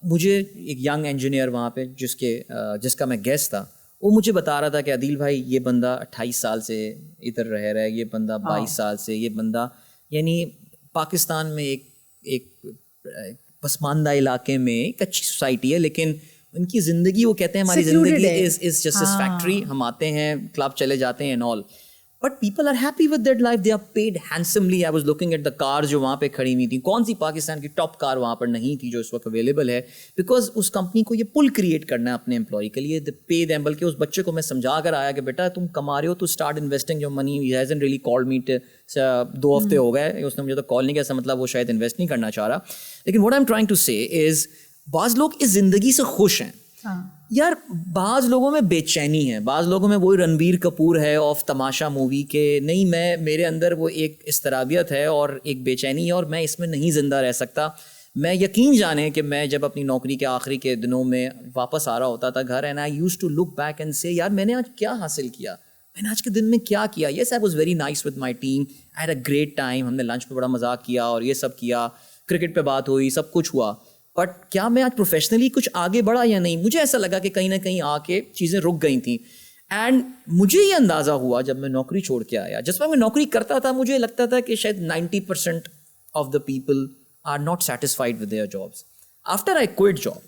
مجھے ایک young engineer وہاں پہ جس کا میں گیسٹ تھا, وہ مجھے بتا رہا تھا کہ عدیل بھائی یہ بندہ 28 سال سے ادھر رہ رہا ہے, یہ بندہ 22 سال سے, یہ بندہ یعنی پاکستان میں ایک پسماندہ علاقے میں ایک اچھی سوسائٹی ہے, لیکن ان کی زندگی, وہ کہتے ہیں ہماری زندگی از جسٹ اس فیکٹری, ہم آتے ہیں کلب چلے جاتے ہیں and all, but people are happy with that life, they are paid handsomely. I was looking at the car جو وہاں پہ کھڑی ہوئی تھیں, کون سی پاکستان کی ٹاپ کار وہاں پر نہیں تھی جو اس وقت اویلیبل ہے, بیکاز اس کمپنی کو یہ پل کریٹ کرنا ہے اپنے امپلائی کے لیے, پے دیم. بلکہ اس بچے کو میں سمجھا کر آیا کہ بیٹا تم کما رہے ہو تو اسٹارٹ انویسٹنگ جو منی. ہی ہیزنٹ ریئلی کالڈ می, 2 ہفتے ہو گئے اس نے مجھے تو کال نہیں کیا, ایسا مطلب وہ شاید انویسٹ نہیں کرنا چاہ رہا. لیکن what I am trying to say is بعض لوگ اس زندگی سے خوش ہیں یار, بعض لوگوں میں بے چینی ہے, بعض لوگوں میں وہی رنبیر کپور ہے آف تماشا مووی کے, نہیں میں میرے اندر وہ ایک اضطرابیت ہے اور ایک بے چینی ہے اور میں اس میں نہیں زندہ رہ سکتا. میں یقین جانیں کہ میں جب اپنی نوکری کے آخری کے دنوں میں واپس آ رہا ہوتا تھا گھر, and I used to look back and سے یار میں نے آج کیا حاصل کیا, میں نے آج کے دن میں کیا کیا. Yes I was very nice with my team, I had a great time, ہم نے لنچ پہ بڑا مذاق کیا اور یہ سب کیا, کرکٹ پہ بات ہوئی, سب کچھ ہوا, بٹ کیا میں آج پروفیشنلی کچھ آگے بڑھا یا نہیں. مجھے ایسا لگا کہ کہیں نہ کہیں آ کے چیزیں رک گئی تھیں. اینڈ مجھے یہ اندازہ ہوا جب میں نوکری چھوڑ کے آیا, جس میں نوکری کرتا تھا مجھے لگتا تھا کہ شاید 90% of the people are not satisfied with their jobs. After I quit job,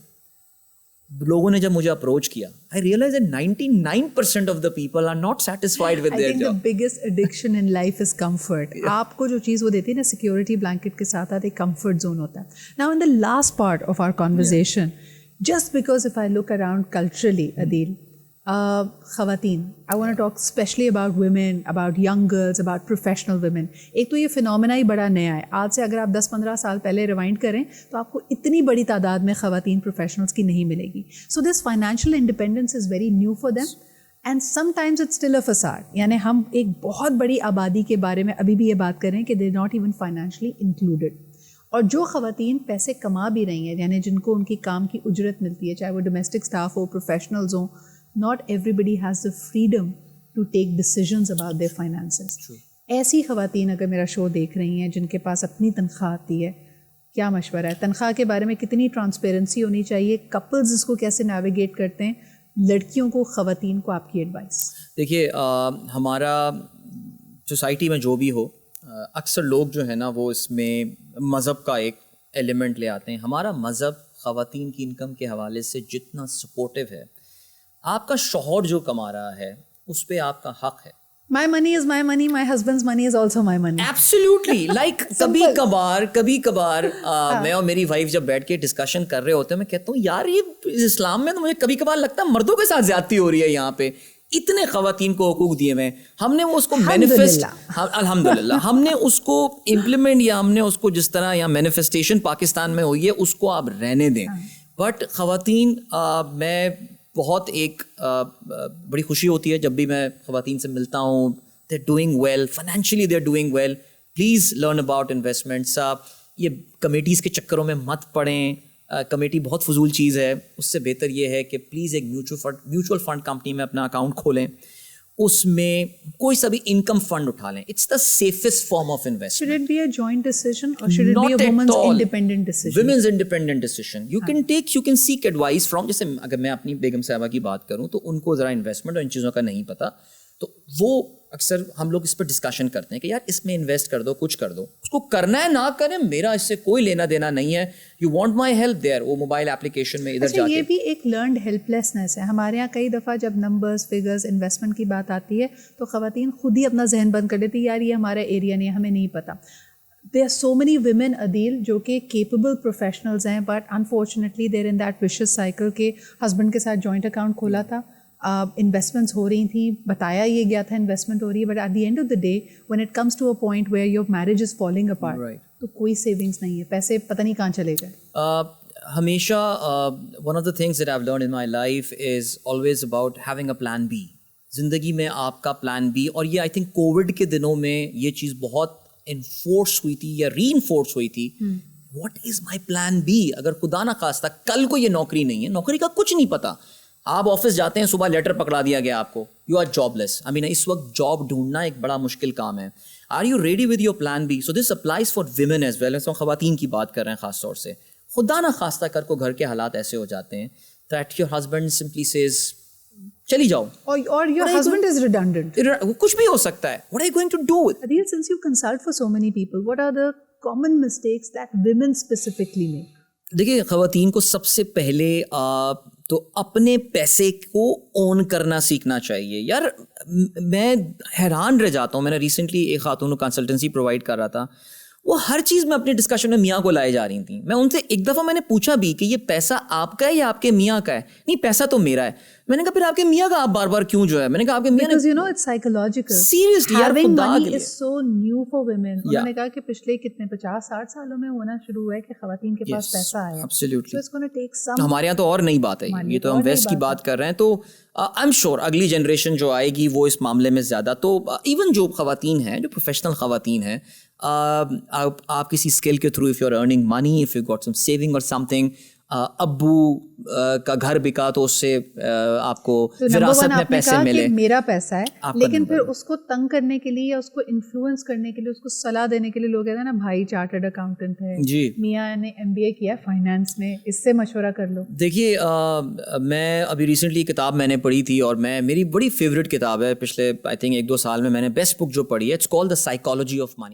لوگوں نے جب مجھے اپروچ کیا, I realized that 99% of the people are not satisfied with their job. I think the biggest addiction in life is comfort. آپ کو جو چیز وہ دیتی ہے نا security blanket کے ساتھ آتے, comfort zone ہوتا ہے. Now in the last part of our conversation, just because if I look around culturally, Adil, خواتین, I want to talk especially about women, about young girls, about professional women. ایک تو یہ phenomena ہی بڑا نیا ہے. آج سے اگر آپ 10-15 سال پہلے ریوائنڈ کریں تو آپ کو اتنی بڑی تعداد میں خواتین پروفیشنلس کی نہیں ملے گی. So this financial independence is very new for them and sometimes it's still a facade. یعنی ہم ایک بہت بڑی آبادی کے بارے میں ابھی بھی یہ بات کریں کہ they're not even financially included. اور جو خواتین پیسے کما بھی رہی ہیں, یعنی جن کو ان کی کام کی اجرت ملتی ہے, چاہے وہ ڈومیسٹک اسٹاف ہو, پروفیشنلز ہوں, not everybody has the freedom to take decisions about their finances. ایسی خواتین اگر میرا شو دیکھ رہی ہیں جن کے پاس اپنی تنخواہ آتی ہے, کیا مشورہ ہے تنخواہ کے بارے میں؟ کتنی ٹرانسپیرنسی ہونی چاہیے؟ کپلز اس کو کیسے نیویگیٹ کرتے ہیں؟ لڑکیوں کو, خواتین کو آپ کی ایڈوائس؟ دیکھیے ہمارا سوسائٹی میں جو بھی ہو, اکثر لوگ جو ہے نا وہ اس میں مذہب کا ایک ایلیمنٹ لے آتے ہیں. ہمارا مذہب خواتین کی انکم کے حوالے سے جتنا سپورٹیو ہے, آپ کا شوہر جو کما رہا ہے اس پہ آپ کا حق ہے. My money is my money, my husband's money is also my money. Absolutely. Like کبھی کبھار میں اور میری وائف جب بیٹھ کے ڈسکشن کر رہے ہوتے ہیں, میں کہتا ہوں یار یہ اسلام میں تو مجھے کبھی کبھار لگتا ہے مردوں کے ساتھ زیادتی ہو رہی ہے. یہاں پہ اتنے خواتین کو حقوق دیے ہوئے ہیں, ہم نے وہ اس کو مینیفیسٹ, الحمدللہ ہم نے اس کو امپلیمنٹ, یا ہم نے اس کو جس طرح یا مینیفیسٹیشن پاکستان میں ہوئی ہے اس کو آپ رہنے دیں. بٹ خواتین, میں بہت ایک بڑی خوشی ہوتی ہے جب بھی میں خواتین سے ملتا ہوں, they are doing well financially, they are doing well. Please learn about investments. یہ کمیٹیز کے چکروں میں مت پڑیں, کمیٹی بہت فضول چیز ہے. اس سے بہتر یہ ہے کہ پلیز ایک میوچول فنڈ کمپنی میں اپنا اکاؤنٹ کھولیں, اس میں کوئی سا بھی انکم فنڈ اٹھا لیں. It's the safest form of investment. Should it be a joint decision or should it be a woman's independent decision? Women's independent decision. You can seek advice from, جیسے اگر میں اپنی بیگم صاحبہ کی بات کروں تو ان کو ذرا انویسٹمنٹ اور ان چیزوں کا نہیں پتا, تو وہ اکثر ہم لوگ اس پر ڈسکشن کرتے ہیں کہ یار اس میں انویسٹ کر دو, کچھ کر دو. اس کو کرنا ہے نہ کریں, میرا اس سے کوئی لینا دینا نہیں ہے. You want my help there, وہ موبائل اپلیکیشن میں ادھر جا کے. یہ بھی ایک لرنڈ ہیلپ لیسنس ہے ہمارے یہاں. کئی دفعہ جب نمبرز, فگرز, انویسٹمنٹ کی بات آتی ہے تو خواتین خود ہی اپنا ذہن بند کر دیتی, یار یہ ہمارا ایریا نہیں ہے, ہمیں نہیں پتا. There are so many women, Adil, جو کہ capable professionals ہیں, but unfortunately they're in that vicious cycle کہ ہسبینڈ کے ساتھ joint account کھولا تھا, انویسٹمنٹس ہو رہی تھیں, بتایا یہ گیا تھا انویسٹمنٹ ہو رہی ہے, but at the end of the day when it comes to a point where your marriage is falling apart, تو کوئی سیونگس نہیں ہے, پیسے پتہ نہیں کہاں چلے گئے. ہمیشہ one of the things that I've learned in my life is always about having a plan B. زندگی میں آپ کا پلان بی, اور یہ آئی تھنک کووڈ کے دنوں میں یہ چیز بہت انفورس ہوئی تھی یا ری انفورس ہوئی تھی. What is my plan be? اگر خدا نہ خواستہ کل کو یہ نوکری نہیں ہے, نوکری کا کچھ نہیں پتا, آپ آفس جاتے ہیں, صبح لیٹر پکڑا دیا گیا آپ کو, you are jobless. I mean اس وقت جاب ڈھونڈنا ایک بڑا مشکل کام ہے. Are you ready with your plan B? So this applies for women as well. خواتین کی بات کر رہے ہیں خاص طور سے. خدا نہ خواستہ کر کو گھر کے حالات ایسے ہو جاتے ہیں that your husband simply says چلی جاؤ, or your husband is redundant. کچھ بھی ہو سکتا ہے. What are you going to do? Adil, since you consult for so many people, what are the common mistakes that women specifically make? دیکھیے خواتین کو سب سے پہلے تو اپنے پیسے کو اون کرنا سیکھنا چاہیے. یار میں حیران رہ جاتا ہوں, میں نے ریسنٹلی ایک خاتون کو کنسلٹنسی پرووائڈ کر رہا تھا, وہ ہر چیز میں اپنے ڈسکشن میں میاں کو لائے جا رہی تھیں. میں ان سے ایک دفعہ میں نے پوچھا بھی کہ یہ پیسہ آپ کا ہے یا آپ کے میاں کا ہے؟ نہیں پیسہ تو میرا ہے. میں نے کہا پھر آپ کے میاں کا آپ بار بار کیوں جو ہے؟ میں نے کہا آپ کے میاں Because you know it's psychological. Seriously, یار Having خدا کے money لیے. is so new for women. انہوں نے کہا کہ پچھلے کتنے 50-60 سالوں میں ہونا شروع ہوا ہے کہ خواتین کے پاس پیسہ آیا. Absolutely. So it's going to take some. ہمارے یہاں تو اور نئی بات ہے, یہ تو ہم ویسٹ کی بات کر رہے ہیں. تو آئی ایم شیور اگلی جنریشن جو آئے گی وہ اس معاملے میں زیادہ, تو ایون جو خواتین ہیں, جو پروفیشنل خواتین ہیں, آپ کسی اسکل کے through, if you are earning money, if you got some saving اور سم تھنگ, ابو کا گھر بکا تو اس سے آپ کو وراثت میں پیسے ملے. میرا پیسہ ہے, لیکن پھر اس کو تنگ کرنے کے لیے یا اس کو انفلوئنس کرنے کے لیے, اس کو صلاح دینے کے لیے لوگ کہتے ہیں نا بھائی چارٹرڈ اکاؤنٹنٹ ہے, جی میاں نے MBA کیا فائنانس میں, اس سے مشورہ کر لو. دیکھیے میں ابھی ریسنٹلی کتاب میں نے پڑھی تھی, اور میری بڑی فیوریٹ کتاب ہے پچھلے آئی تھنک 1-2 سال میں نے بیسٹ بک جو پڑھی ہے, it's called the psychology of money.